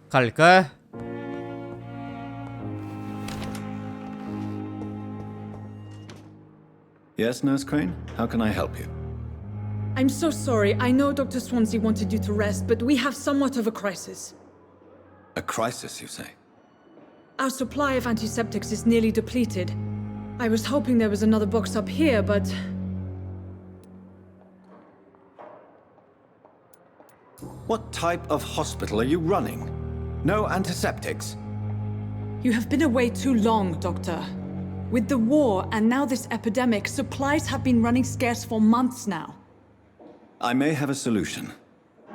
갈까? Yes, Nurse Crane? How can I help you? I'm so sorry. I know Dr. Swansea wanted you to rest, but we have somewhat of a crisis. A crisis, you say? Our supply of antiseptics is nearly depleted. I was hoping there was another box up here, but... What type of hospital are you running? No antiseptics? You have been away too long, Doctor. With the war and now this epidemic, supplies have been running scarce for months now. I may have a solution.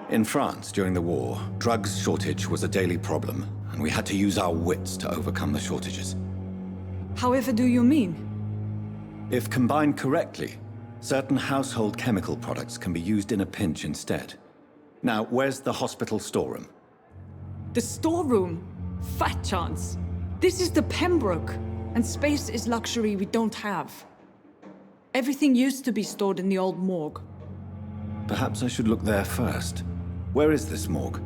In France, during the war, drugs shortage was a daily problem, and we had to use our wits to overcome the shortages. However do you mean? If combined correctly, certain household chemical products can be used in a pinch instead. Now, where's the hospital storeroom? The storeroom? Fat chance. This is the Pembroke, and space is luxury we don't have. Everything used to be stored in the old morgue. Perhaps I should look there first. Where is this morgue?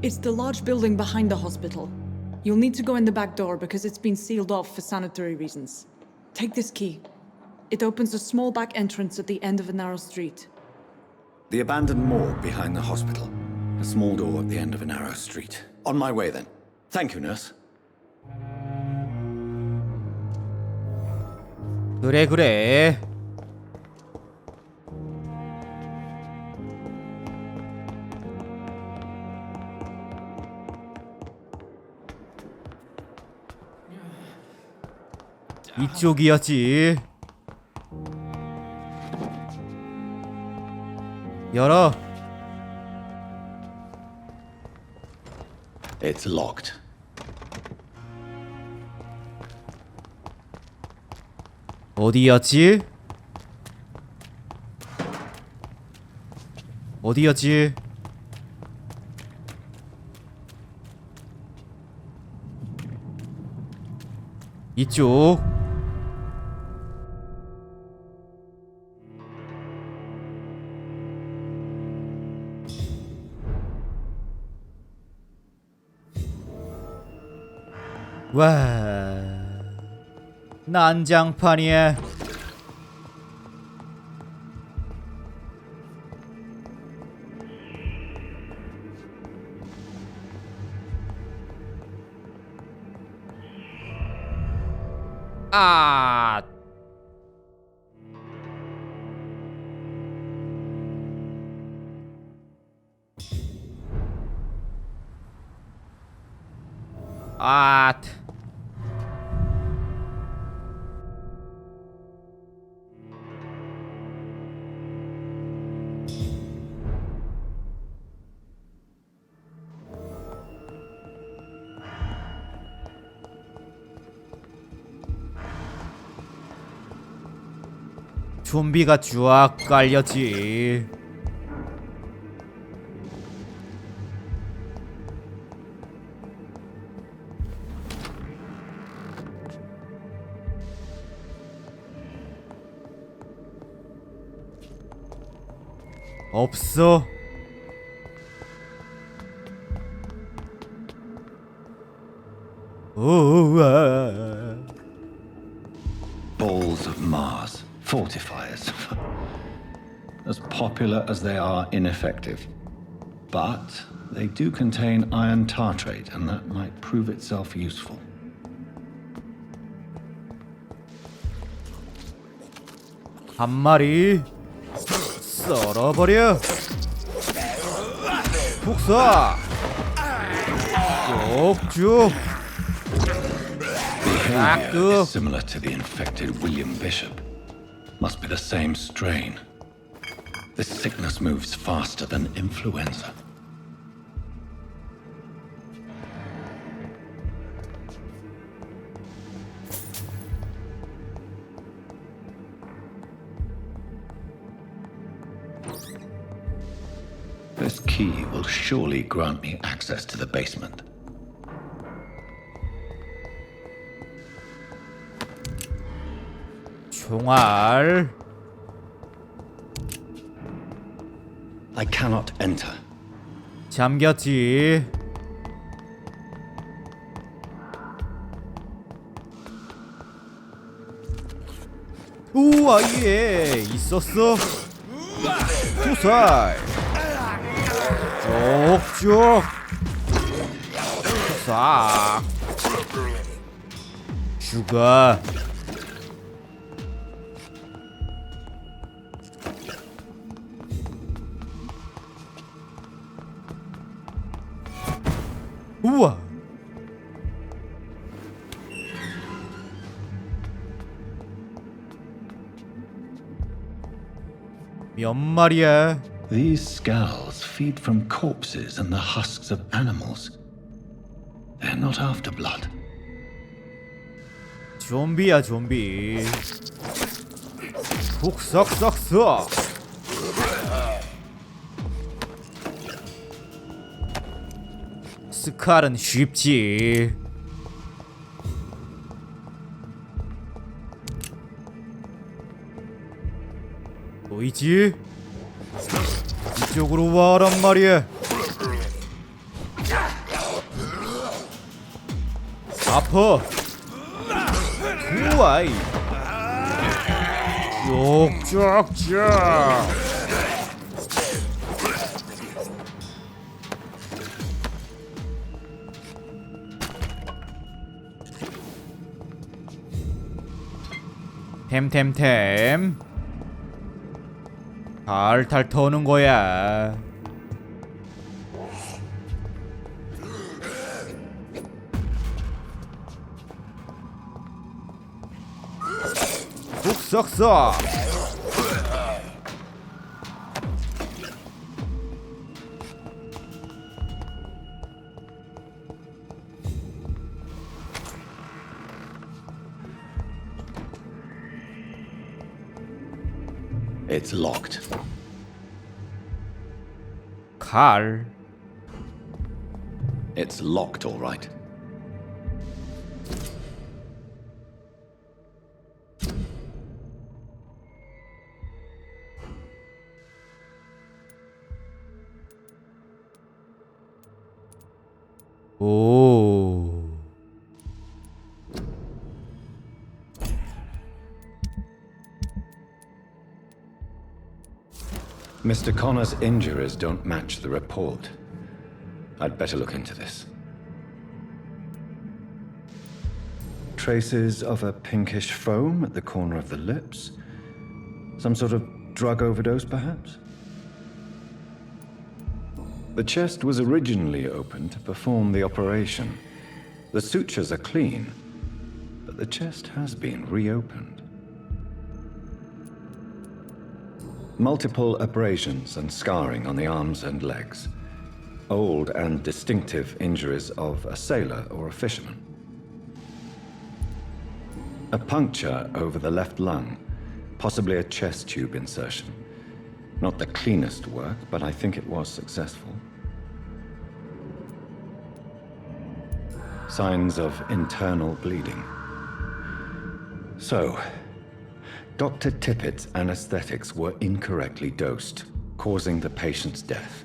It's the large building behind the hospital. You'll need to go in the back door because it's been sealed off for sanitary reasons. Take this key. It opens a small back entrance at the end of a narrow street. The abandoned morgue behind the hospital. A small door at the end of a narrow street. On my way then. Thank you, nurse. 그래. 이쪽이었지. 열어. It's locked. 어디였지? 어디였지? 이쪽. 와, 난장판이야. 아, 아. 좀비가 쫙 깔렸지. 없어. 오와. Balls of Mars. Fortifiers. As popular as they are ineffective. But they do contain iron tartrate, and that might prove itself useful. 한 마리 썰어버려. 북사. 쭉쭉. Behavior is similar to the infected William Bishop. Must be the same strain. This sickness moves faster than influenza. This key will surely grant me access to the basement. 총알. I cannot enter. 잠겼지. 우와 예 있었어. 투살 쭉쭉 싹 죽어. 우와 몇 마리야? These skulls feed from corpses and the husks of animals. They're not after blood. 좀비야 좀비. 푹 썩썩썩. 스칼은 쉽지. 보이지? 이쪽으로 와란 말이야. 아파. 우와이. 쭉쭉쭉. 템템템. 탈탈 터는 거야. 푹 썩썩. It's locked. 칼. It's locked, all right. 오. Mr. Connor's injuries don't match the report. I'd better look into this. Traces of a pinkish foam at the corner of the lips. Some sort of drug overdose, perhaps? The chest was originally opened to perform the operation. The sutures are clean, but the chest has been reopened. Multiple abrasions and scarring on the arms and legs. Old and distinctive injuries of a sailor or a fisherman. A puncture over the left lung, possibly a chest tube insertion. Not the cleanest work, but I think it was successful. Signs of internal bleeding. So, Dr. Tippett's anesthetics were incorrectly dosed, causing the patient's death.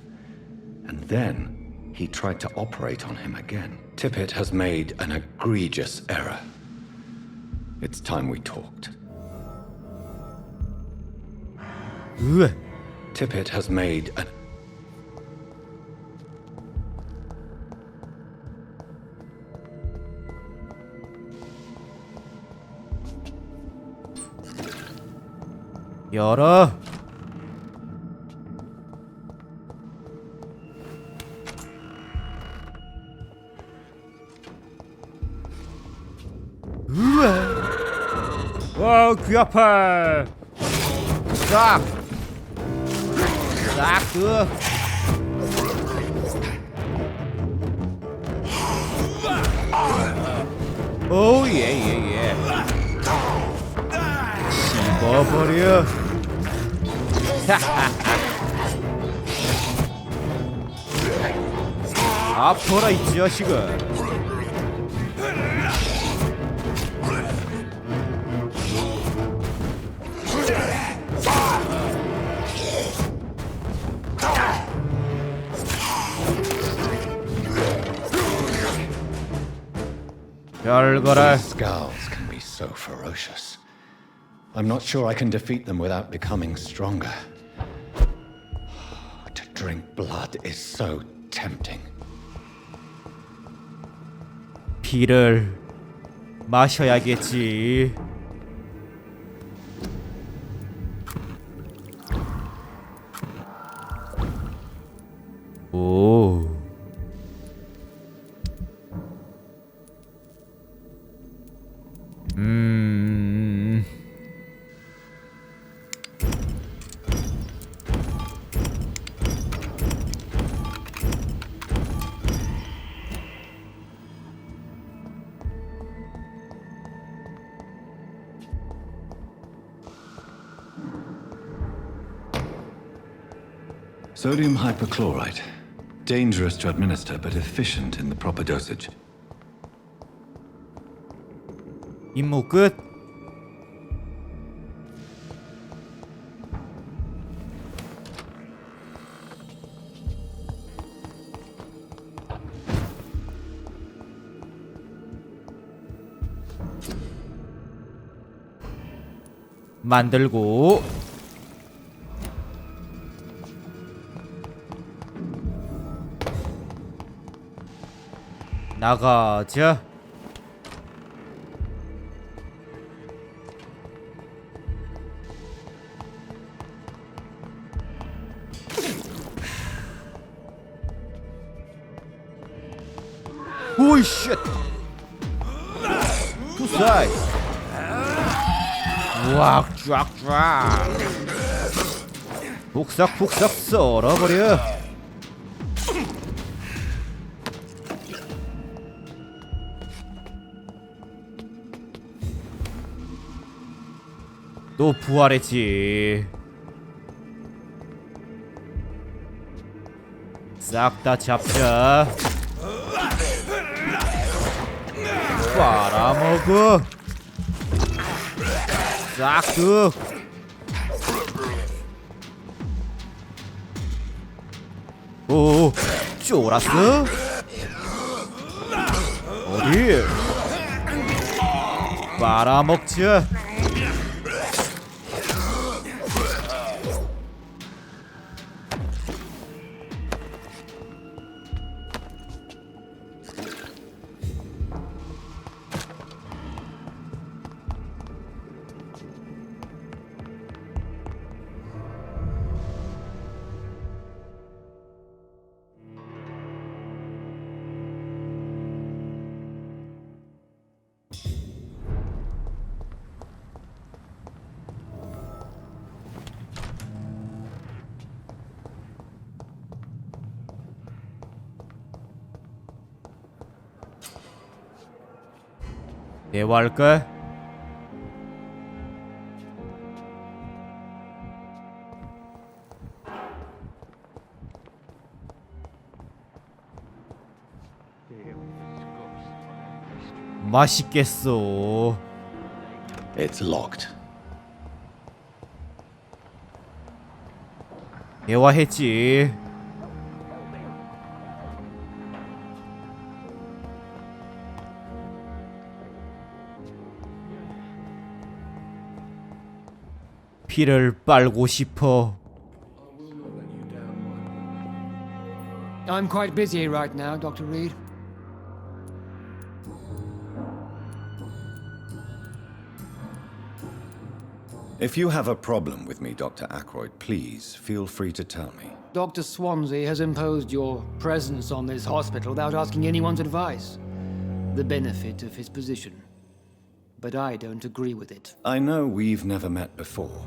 And then he tried to operate on him again. Tippett has made an egregious error. It's time we talked. 으. Tippett has made an... 열어. 우와. 와, 귀 아파. 싹. 싹 그. 오, 예. 씹어버려. 아퍼라 이 자식아. 별 거라. Skulls can be so ferocious. I'm not sure I can defeat them without becoming stronger. To drink blood is so tempting. 피를 마셔야겠지. 오. Sodium hypochlorite. Dangerous to administer, but efficient in the proper dosage. 임무 끝. 만들고 나가자. 오이 쉣. 투사이. 우악 쫙쫙. 폭삭폭삭 썰어버려. 또 부활했지. 싹 다 잡자. 빨아먹어. 싹둑. 오, 쫄았어? 어디? 빨아먹자. 대화할까? 맛있겠어. It's locked. 대화했지. 피를 빨고 싶어. I'm quite busy right now, Dr. Reed. If you have a problem with me, Dr. Ackroyd, please feel free to tell me. Dr. Swansea has imposed your presence on this hospital without asking anyone's advice. The benefit of his position. But I don't agree with it. I know we've never met before,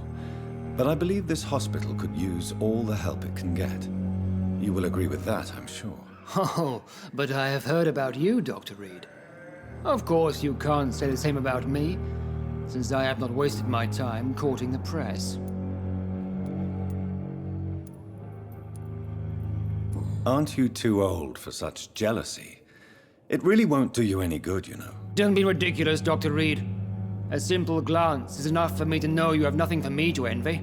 but I believe this hospital could use all the help it can get. You will agree with that, I'm sure. Oh, but I have heard about you, Dr. Reed. Of course, you can't say the same about me, since I have not wasted my time courting the press. Aren't you too old for such jealousy? It really won't do you any good, you know. Don't be ridiculous, Dr. Reed. A simple glance is enough for me to know you have nothing for me to envy.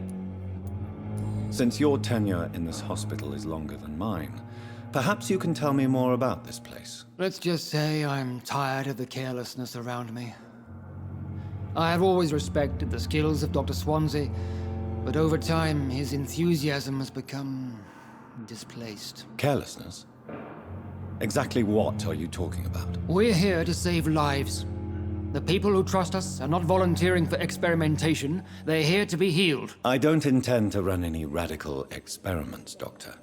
Since your tenure in this hospital is longer than mine, perhaps you can tell me more about this place. Let's just say I'm tired of the carelessness around me. I have always respected the skills of Dr. Swansea, but over time his enthusiasm has become displaced. Carelessness? Exactly what are you talking about? We're here to save lives. The people who trust us are not volunteering for experimentation, they're here to be healed. I don't intend to run any radical experiments, Doctor.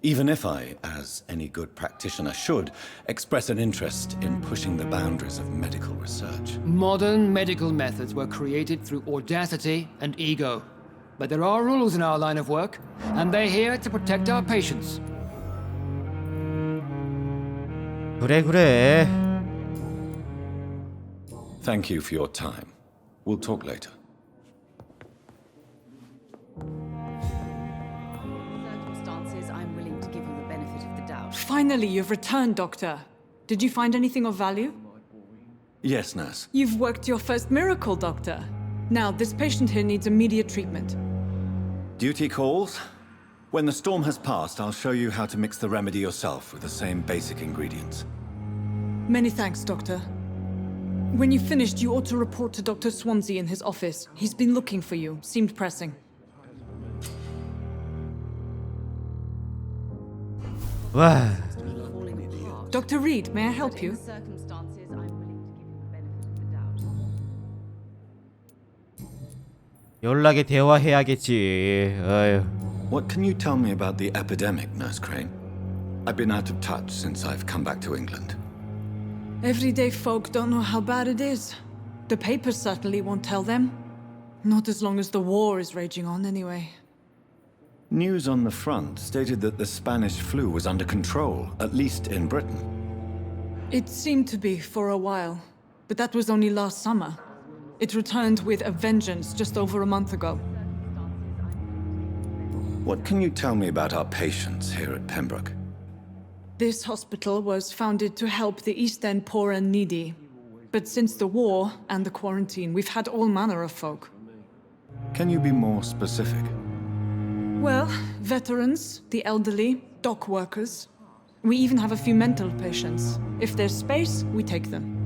Even if I, as any good practitioner should, express an interest in pushing the boundaries of medical research. Modern medical methods were created through audacity and ego. But there are rules in our line of work, and they're here to protect our patients. 그래. Thank you for your time. We'll talk later. Circumstances, I'm willing to give you the benefit of the doubt. Finally, you've returned, Doctor. Did you find anything of value? Yes, nurse. You've worked your first miracle, Doctor. Now, this patient here needs immediate treatment. Duty calls. When the storm has passed, I'll show you how to mix the remedy yourself with the same basic ingredients. Many thanks, Doctor. When you've finished, you ought to report to Dr. Swansea in his office. He's been looking for you. Seemed pressing. 와, Dr. Reed, may I help you? Circumstances, I'm willing to give you the benefit of the doubt. 연락에 대화해야겠지. 어휴. What can you tell me about the epidemic, Nurse Crane? I've been out of touch since I've come back to England. Everyday folk don't know how bad it is. The papers certainly won't tell them. Not as long as the war is raging on, anyway. News on the front stated that the Spanish flu was under control, at least in Britain. It seemed to be for a while, but that was only last summer. It returned with a vengeance just over a month ago. What can you tell me about our patients here at Pembroke? This hospital was founded to help the East End poor and needy. But since the war and the quarantine, we've had all manner of folk. Can you be more specific? Well, veterans, the elderly, dock workers. We even have a few mental patients. If there's space, we take them.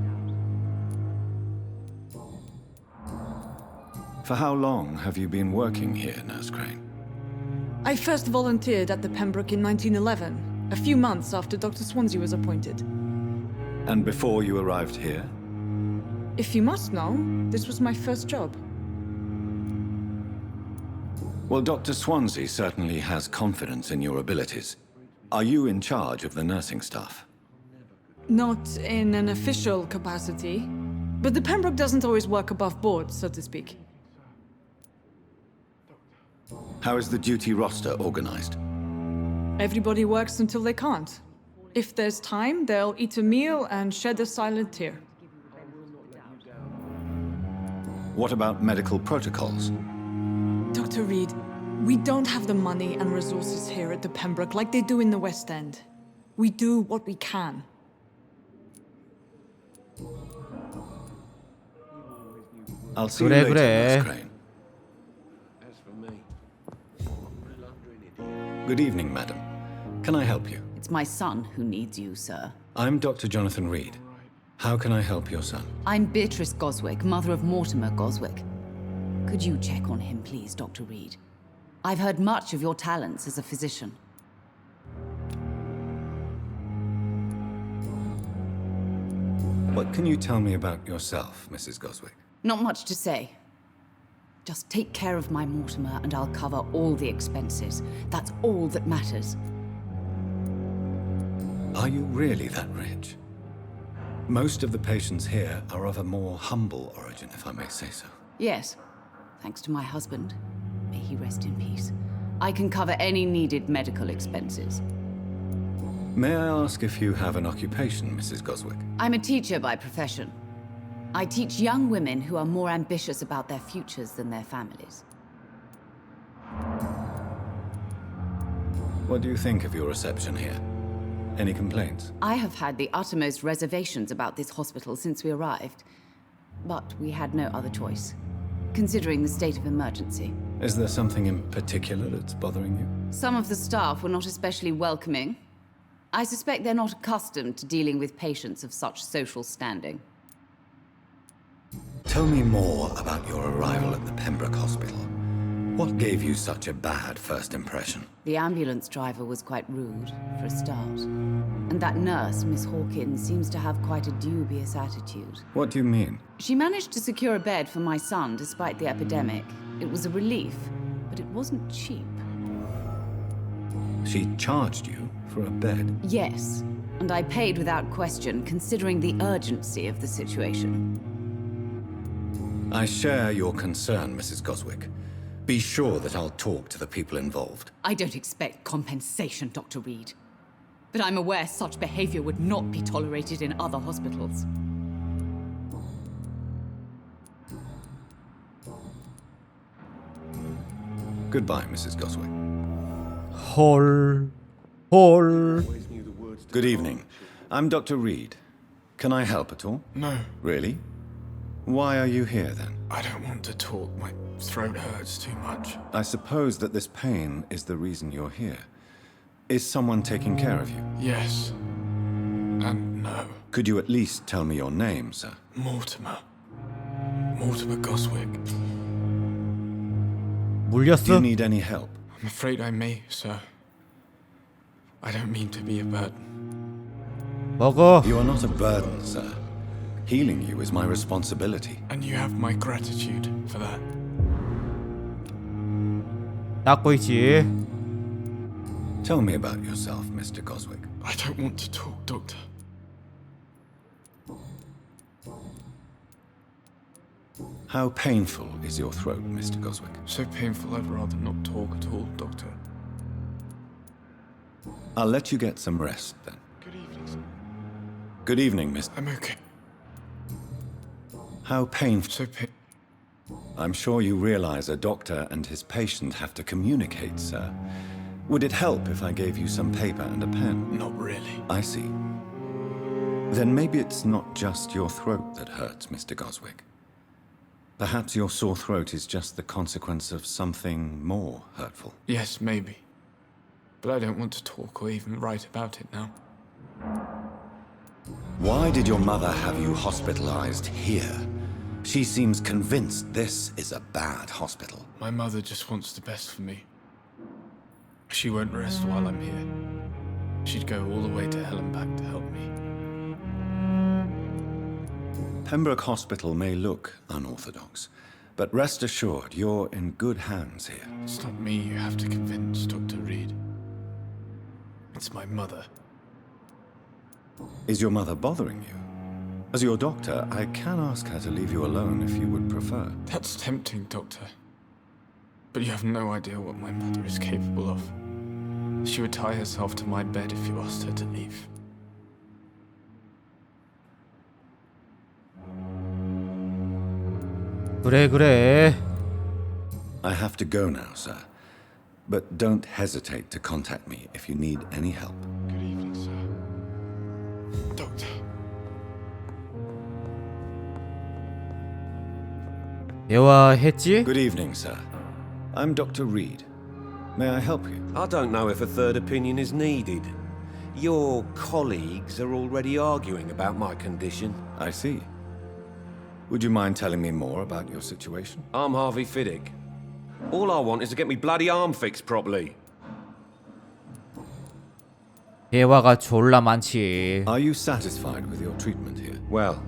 For how long have you been working here, Nurse Crane? I first volunteered at the Pembroke in 1911, a few months after Dr. Swansea was appointed. And before you arrived here? If you must know, this was my first job. Well, Dr. Swansea certainly has confidence in your abilities. Are you in charge of the nursing staff? Not in an official capacity, but the Pembroke doesn't always work above board, so to speak. How is the duty roster organized? Everybody works until they can't. If there's time, they'll eat a meal and shed a silent tear. What about medical protocols? Dr. Reed, we don't have the money and resources here at the Pembroke like they do in the West End. We do what we can. I'll see you 그래, later, 그래. Nurse Crane. Good evening, madam. Can I help you? It's my son who needs you, sir. I'm Dr. Jonathan Reed. How can I help your son? I'm Beatrice Goswick, mother of Mortimer Goswick. Could you check on him, please, Dr. Reed? I've heard much of your talents as a physician. What can you tell me about yourself, Mrs. Goswick? Not much to say. Just take care of my Mortimer and I'll cover all the expenses. That's all that matters. Are you really that rich? Most of the patients here are of a more humble origin, if I may say so. Yes, thanks to my husband. May he rest in peace. I can cover any needed medical expenses. May I ask if you have an occupation, Mrs. Goswick? I'm a teacher by profession. I teach young women who are more ambitious about their futures than their families. What do you think of your reception here? Any complaints? I have had the uttermost reservations about this hospital since we arrived. But we had no other choice, considering the state of emergency. Is there something in particular that's bothering you? Some of the staff were not especially welcoming. I suspect they're not accustomed to dealing with patients of such social standing. Tell me more about your arrival at the Pembroke Hospital. What gave you such a bad first impression? The ambulance driver was quite rude, for a start. And that nurse, Miss Hawkins, seems to have quite a dubious attitude. What do you mean? She managed to secure a bed for my son despite the epidemic. It was a relief, but it wasn't cheap. She charged you for a bed? Yes, and I paid without question, considering the urgency of the situation. I share your concern, Mrs. Goswick. Be sure that I'll talk to the people involved. I don't expect compensation, Dr. Reed. But I'm aware such behavior would not be tolerated in other hospitals. Goodbye, Mrs. Goswick. 헐. 헐. Good evening. I'm Dr. Reed. Can I help at all? No, Really? Why are you here then? I don't want to talk. My throat hurts too much. I suppose that this pain is the reason you're here. Is someone taking care of you? Yes. And no. Could you at least tell me your name, sir? Mortimer. Mortimer Goswick. Do 물렸어? you need any help? I'm afraid I may, sir. I don't mean to be a burden. 먹어. You are not a burden, sir. Healing you is my responsibility. And you have my gratitude for that. 닦고 있지. Tell me about yourself, Mr. Goswick. I don't want to talk, Doctor. How painful is your throat, Mr. Goswick? So painful I'd rather not talk at all, Doctor. I'll let you get some rest then. Good evening, sir. Good evening, Miss. I'm okay. How painful. So pain. I'm sure you realize a doctor and his patient have to communicate, sir. Would it help if I gave you some paper and a pen? Not really. I see. Then maybe it's not just your throat that hurts, Mr. Goswick. Perhaps your sore throat is just the consequence of something more hurtful. Yes, maybe. But I don't want to talk or even write about it now. Why did your mother have you hospitalized here? She seems convinced this is a bad hospital. My mother just wants the best for me. She won't rest while I'm here. She'd go all the way to hell and back to help me. Pembroke Hospital may look unorthodox, but rest assured you're in good hands here. It's not me you have to convince, Dr. Reed. It's my mother. Is your mother bothering you? As your doctor, I can ask her to leave you alone if you would prefer. That's tempting, Doctor. But you have no idea what my mother is capable of. She would tie herself to my bed if you asked her to leave. 그래. I have to go now, sir. But don't hesitate to contact me if you need any help. Good evening, sir. Doctor. 대화했지? Good evening, sir. I'm Dr. Reed. May I help you? I don't know if a third opinion is needed. Your colleagues are already arguing about my condition. I see. Would you mind telling me more about your situation? I'm Harvey Fiddick. All I want is to get me bloody arm fixed properly. 대화가 졸라 많지. Are you satisfied with your treatment here? Well,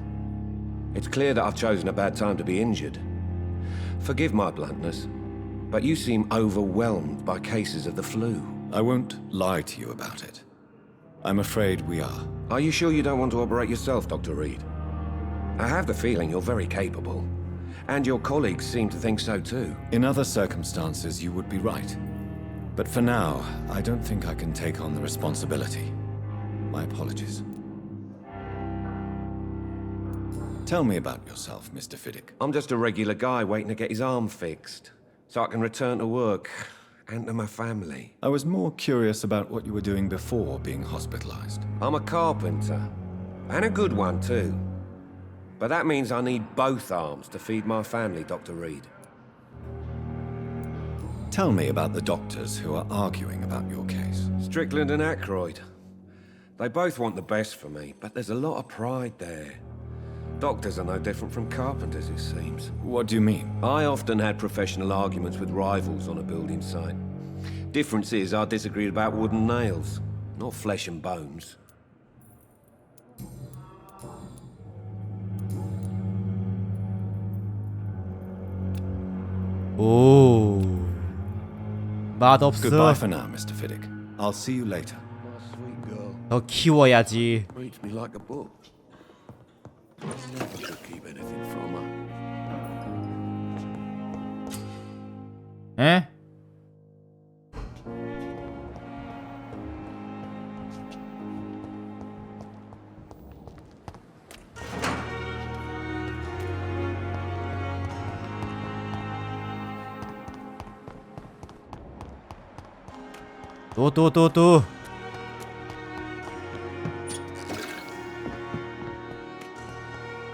it's clear that I've chosen a bad time to be injured. Forgive my bluntness, but you seem overwhelmed by cases of the flu. I won't lie to you about it. I'm afraid we are. Are you sure you don't want to operate yourself, Dr. Reed? I have the feeling you're very capable, and your colleagues seem to think so too. In other circumstances, you would be right. But for now, I don't think I can take on the responsibility. My apologies. Tell me about yourself, Mr. Fiddick. I'm just a regular guy waiting to get his arm fixed, so I can return to work and to my family. I was more curious about what you were doing before being hospitalized. I'm a carpenter, and a good one too. But that means I need both arms to feed my family, Dr. Reed. Tell me about the doctors who are arguing about your case. Strickland and Aykroyd. They both want the best for me, but there's a lot of pride there. Doctors are no different from carpenters, it seems. What do you mean? I often had professional arguments with rivals on a building site. Difference is I disagreed about wooden nails, not flesh and bones. 오. 맛없어. Goodbye for now, Mr. Fiddick. I'll see you later. My sweet girl 더 키워야지. reads me like a book. Never could keep anything from her. 에? 또.